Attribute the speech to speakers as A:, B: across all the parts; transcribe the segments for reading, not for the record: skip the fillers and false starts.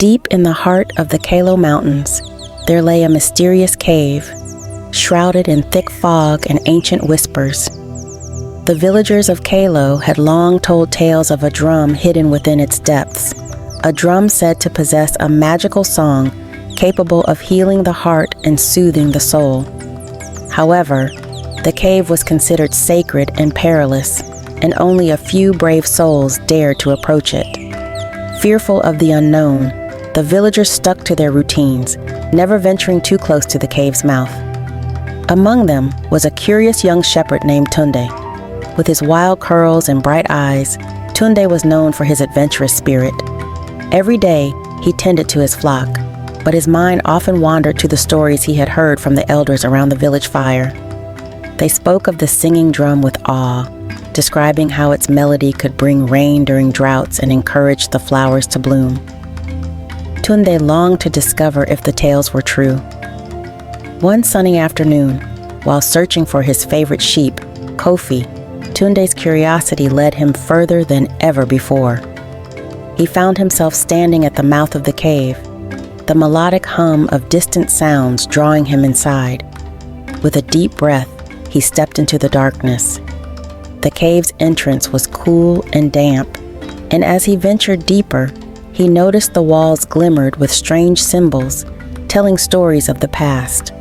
A: Deep in the heart of the Kalo Mountains, there lay a mysterious cave, shrouded in thick fog and ancient whispers. The villagers of Kalo had long told tales of a drum hidden within its depths, a drum said to possess a magical song capable of healing the heart and soothing the soul. However, the cave was considered sacred and perilous, and only a few brave souls dared to approach it. Fearful of the unknown, the villagers stuck to their routines, never venturing too close to the cave's mouth. Among them was a curious young shepherd named Tunde. With his wild curls and bright eyes, Tunde was known for his adventurous spirit. Every day, he tended to his flock, but his mind often wandered to the stories he had heard from the elders around the village fire. They spoke of the singing drum with awe, describing how its melody could bring rain during droughts and encourage the flowers to bloom. Tunde longed to discover if the tales were true. One sunny afternoon, while searching for his favorite sheep, Kofi, Tunde's curiosity led him further than ever before. He found himself standing at the mouth of the cave, the melodic hum of distant sounds drawing him inside. With a deep breath, he stepped into the darkness. The cave's entrance was cool and damp, and as he ventured deeper, he noticed the walls glimmered with strange symbols, telling stories of the past.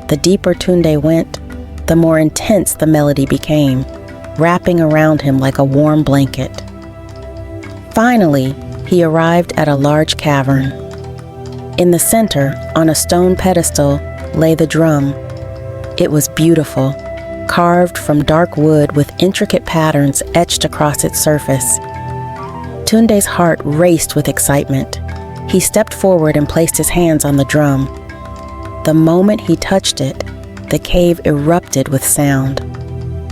A: The deeper Tunde went, the more intense the melody became, wrapping around him like a warm blanket. Finally, he arrived at a large cavern. In the center, on a stone pedestal, lay the drum. It was beautiful, carved from dark wood with intricate patterns etched across its surface. Tunde's heart raced with excitement. He stepped forward and placed his hands on the drum. The moment he touched it, the cave erupted with sound.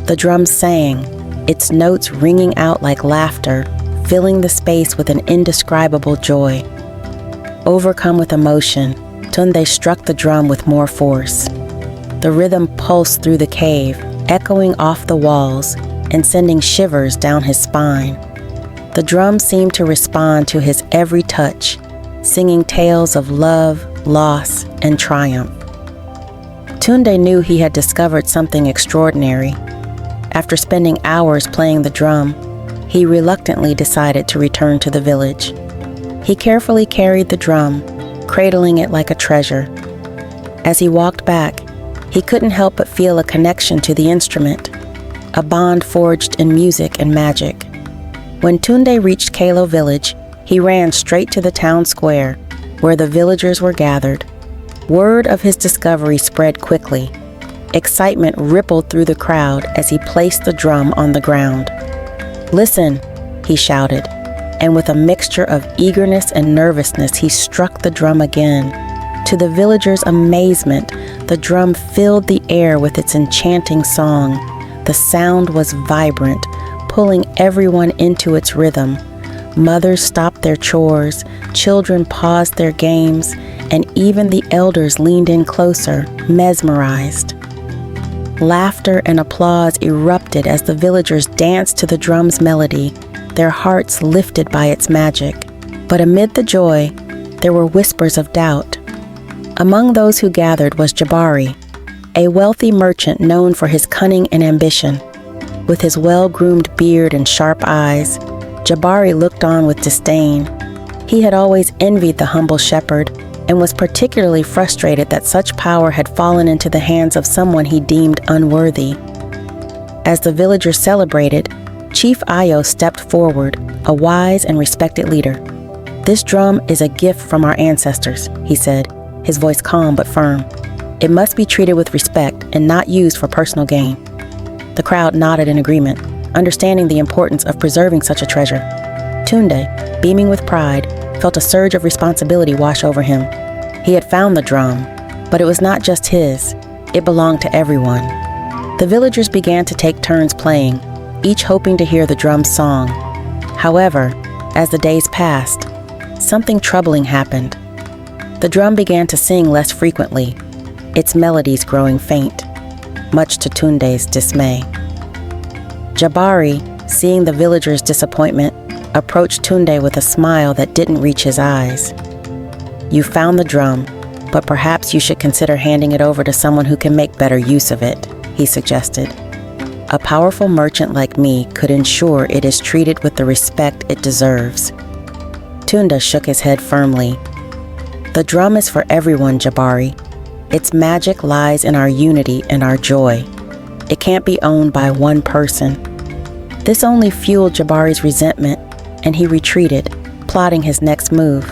A: The drum sang, its notes ringing out like laughter, filling the space with an indescribable joy. Overcome with emotion, Tunde struck the drum with more force. The rhythm pulsed through the cave, echoing off the walls and sending shivers down his spine. The drum seemed to respond to his every touch, singing tales of love, loss, and triumph. Tunde knew he had discovered something extraordinary. After spending hours playing the drum, he reluctantly decided to return to the village. He carefully carried the drum, cradling it like a treasure. As he walked back, he couldn't help but feel a connection to the instrument, a bond forged in music and magic. When Tunde reached Kalo village, he ran straight to the town square, where the villagers were gathered. Word of his discovery spread quickly. Excitement rippled through the crowd as he placed the drum on the ground. "Listen," he shouted, and with a mixture of eagerness and nervousness, he struck the drum again. To the villagers' amazement, the drum filled the air with its enchanting song. The sound was vibrant, pulling everyone into its rhythm. Mothers stopped their chores, children paused their games, and even the elders leaned in closer, mesmerized. Laughter and applause erupted as the villagers danced to the drum's melody, their hearts lifted by its magic. But amid the joy, there were whispers of doubt. Among those who gathered was Jabari, a wealthy merchant known for his cunning and ambition. With his well-groomed beard and sharp eyes, Jabari looked on with disdain. He had always envied the humble shepherd and was particularly frustrated that such power had fallen into the hands of someone he deemed unworthy. As the villagers celebrated, Chief Ayo stepped forward, a wise and respected leader. "This drum is a gift from our ancestors," he said, his voice calm but firm. "It must be treated with respect and not used for personal gain." The crowd nodded in agreement, understanding the importance of preserving such a treasure. Tunde, beaming with pride, felt a surge of responsibility wash over him. He had found the drum, but it was not just his. It belonged to everyone. The villagers began to take turns playing, each hoping to hear the drum's song. However, as the days passed, something troubling happened. The drum began to sing less frequently, its melodies growing faint, much to Tunde's dismay. Jabari, seeing the villagers' disappointment, approached Tunde with a smile that didn't reach his eyes. You found the drum, but perhaps you should consider handing it over to someone who can make better use of it," he suggested. "A powerful merchant like me could ensure it is treated with the respect it deserves." Tunde shook his head firmly. "The drum is for everyone, Jabari. Its magic lies in our unity and our joy. It can't be owned by one person." This only fueled Jabari's resentment, and he retreated, plotting his next move.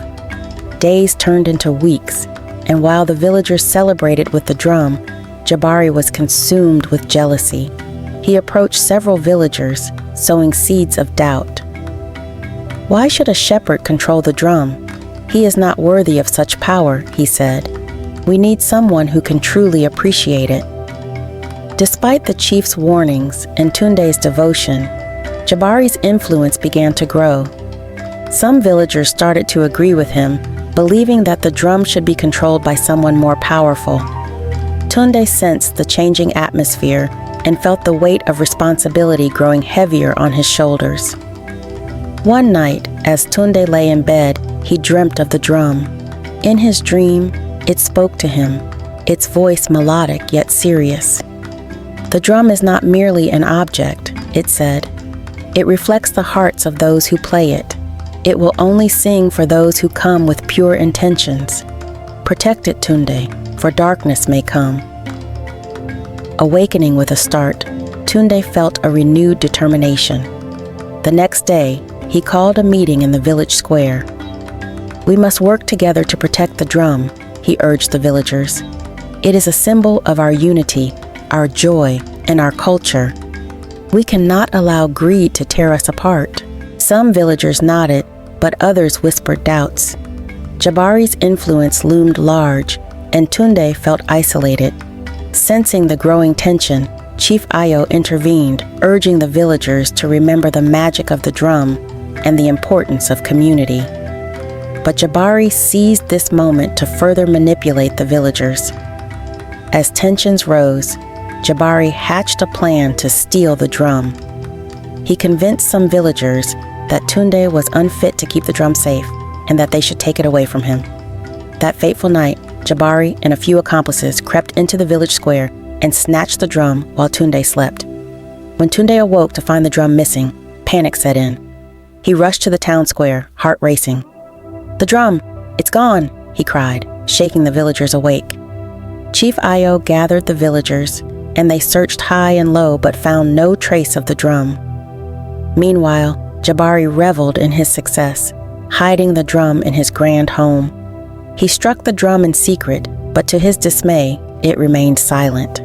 A: Days turned into weeks, and while the villagers celebrated with the drum, Jabari was consumed with jealousy. He approached several villagers, sowing seeds of doubt. "Why should a shepherd control the drum? He is not worthy of such power," he said. "We need someone who can truly appreciate it." Despite the chief's warnings and Tunde's devotion, Jabari's influence began to grow. Some villagers started to agree with him, believing that the drum should be controlled by someone more powerful. Tunde sensed the changing atmosphere and felt the weight of responsibility growing heavier on his shoulders. One night, as Tunde lay in bed, he dreamt of the drum. In his dream, it spoke to him, its voice melodic yet serious. "The drum is not merely an object," it said. "It reflects the hearts of those who play it. It will only sing for those who come with pure intentions. Protect it, Tunde, for darkness may come." Awakening with a start, Tunde felt a renewed determination. The next day, he called a meeting in the village square. "We must work together to protect the drum," he urged the villagers. "It is a symbol of our unity, our joy, and our culture. We cannot allow greed to tear us apart." Some villagers nodded, but others whispered doubts. Jabari's influence loomed large, and Tunde felt isolated. Sensing the growing tension, Chief Ayo intervened, urging the villagers to remember the magic of the drum and the importance of community. But Jabari seized this moment to further manipulate the villagers. As tensions rose, Jabari hatched a plan to steal the drum. He convinced some villagers that Tunde was unfit to keep the drum safe and that they should take it away from him. That fateful night, Jabari and a few accomplices crept into the village square and snatched the drum while Tunde slept. When Tunde awoke to find the drum missing, panic set in. He rushed to the town square, heart racing. "The drum! It's gone!" he cried, shaking the villagers awake. Chief Ayo gathered the villagers, and they searched high and low but found no trace of the drum. Meanwhile, Jabari reveled in his success, hiding the drum in his grand home. He struck the drum in secret, but to his dismay, it remained silent.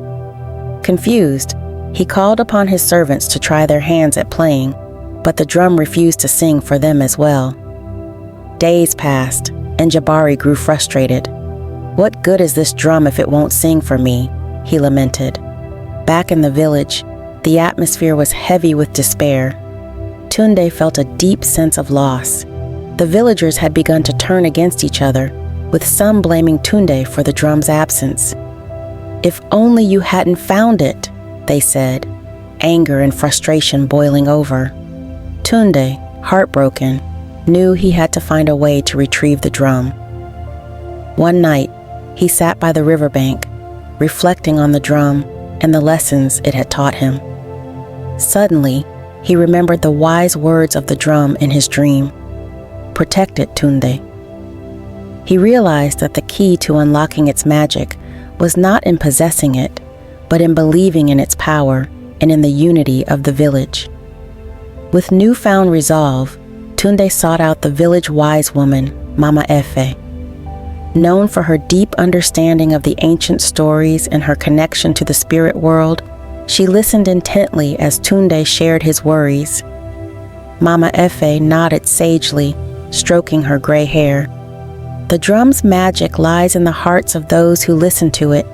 A: Confused, he called upon his servants to try their hands at playing, but the drum refused to sing for them as well. Days passed, and Jabari grew frustrated. "What good is this drum if it won't sing for me?" he lamented. Back in the village, the atmosphere was heavy with despair. Tunde felt a deep sense of loss. The villagers had begun to turn against each other, with some blaming Tunde for the drum's absence. "If only you hadn't found it," they said, anger and frustration boiling over. Tunde, heartbroken, knew he had to find a way to retrieve the drum. One night, he sat by the riverbank, reflecting on the drum and the lessons it had taught him. Suddenly, he remembered the wise words of the drum in his dream. "Protect it, Tunde." He realized that the key to unlocking its magic was not in possessing it, but in believing in its power and in the unity of the village. With newfound resolve, Tunde sought out the village wise woman, Mama Efe. Known for her deep understanding of the ancient stories and her connection to the spirit world, she listened intently as Tunde shared his worries. Mama Efe nodded sagely, stroking her gray hair. "The drum's magic lies in the hearts of those who listen to it.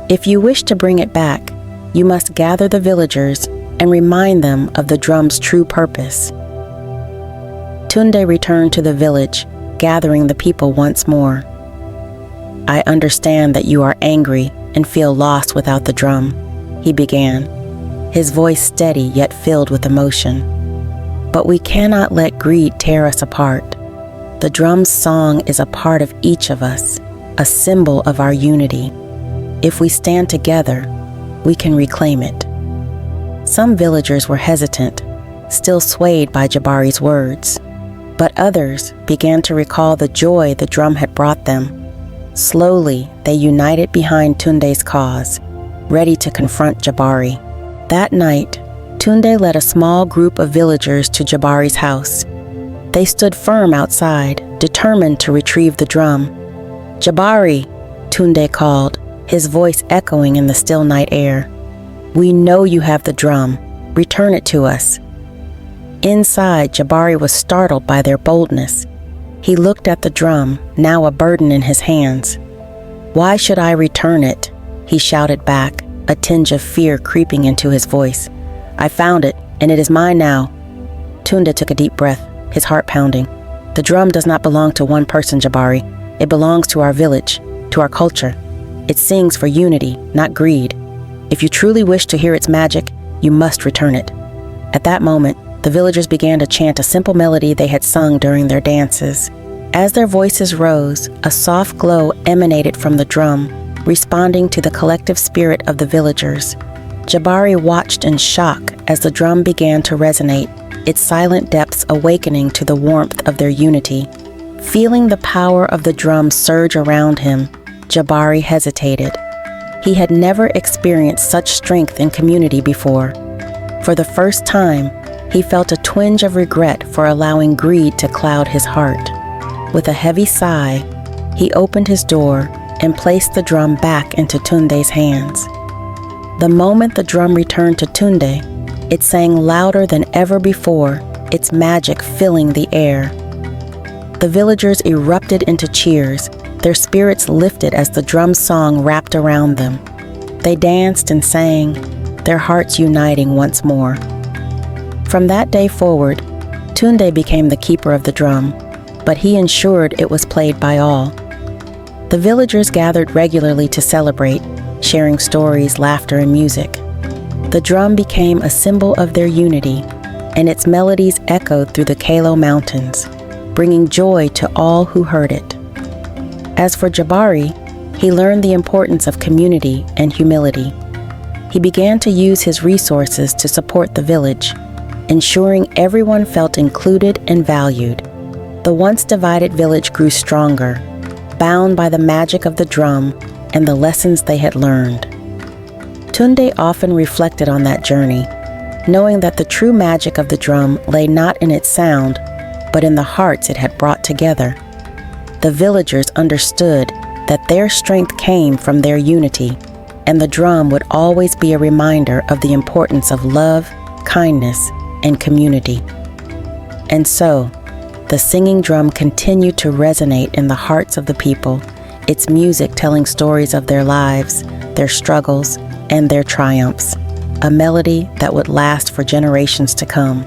A: If you wish to bring it back, you must gather the villagers and remind them of the drum's true purpose." Tunde returned to the village, gathering the people once more. "I understand that you are angry and feel lost without the drum," he began, his voice steady yet filled with emotion. "But we cannot let greed tear us apart. The drum's song is a part of each of us, a symbol of our unity. If we stand together, we can reclaim it. Some villagers were hesitant, still swayed by Jabari's words, but others began to recall the joy the drum had brought them. Slowly, they united behind Tunde's cause, ready to confront Jabari. That night, Tunde led a small group of villagers to Jabari's house. They stood firm outside, determined to retrieve the drum. "Jabari," Tunde called, his voice echoing in the still night air. "We know you have the drum. Return it to us." Inside, Jabari was startled by their boldness. He looked at the drum, now a burden in his hands. "Why should I return it?" he shouted back, a tinge of fear creeping into his voice. "I found it, and it is mine now." Tunde took a deep breath, his heart pounding. "The drum does not belong to one person, Jabari. It belongs to our village, to our culture. It sings for unity, not greed. If you truly wish to hear its magic, you must return it." At that moment, the villagers began to chant a simple melody they had sung during their dances. As their voices rose, a soft glow emanated from the drum, responding to the collective spirit of the villagers. Jabari watched in shock as the drum began to resonate, its silent depths awakening to the warmth of their unity. Feeling the power of the drum surge around him, Jabari hesitated. He had never experienced such strength in community before. For the first time, he felt a twinge of regret for allowing greed to cloud his heart. With a heavy sigh, he opened his door and placed the drum back into Tunde's hands. The moment the drum returned to Tunde, it sang louder than ever before, its magic filling the air. The villagers erupted into cheers, their spirits lifted as the drum's song wrapped around them. They danced and sang, their hearts uniting once more. From that day forward, Tunde became the keeper of the drum, but he ensured it was played by all. The villagers gathered regularly to celebrate, sharing stories, laughter, and music. The drum became a symbol of their unity, and its melodies echoed through the Kalo Mountains, bringing joy to all who heard it. As for Jabari, he learned the importance of community and humility. He began to use his resources to support the village, ensuring everyone felt included and valued. The once divided village grew stronger, bound by the magic of the drum and the lessons they had learned. Tunde often reflected on that journey, knowing that the true magic of the drum lay not in its sound, but in the hearts it had brought together. The villagers understood that their strength came from their unity, and the drum would always be a reminder of the importance of love, kindness, and community. And so, the singing drum continued to resonate in the hearts of the people, its music telling stories of their lives, their struggles, and their triumphs, a melody that would last for generations to come.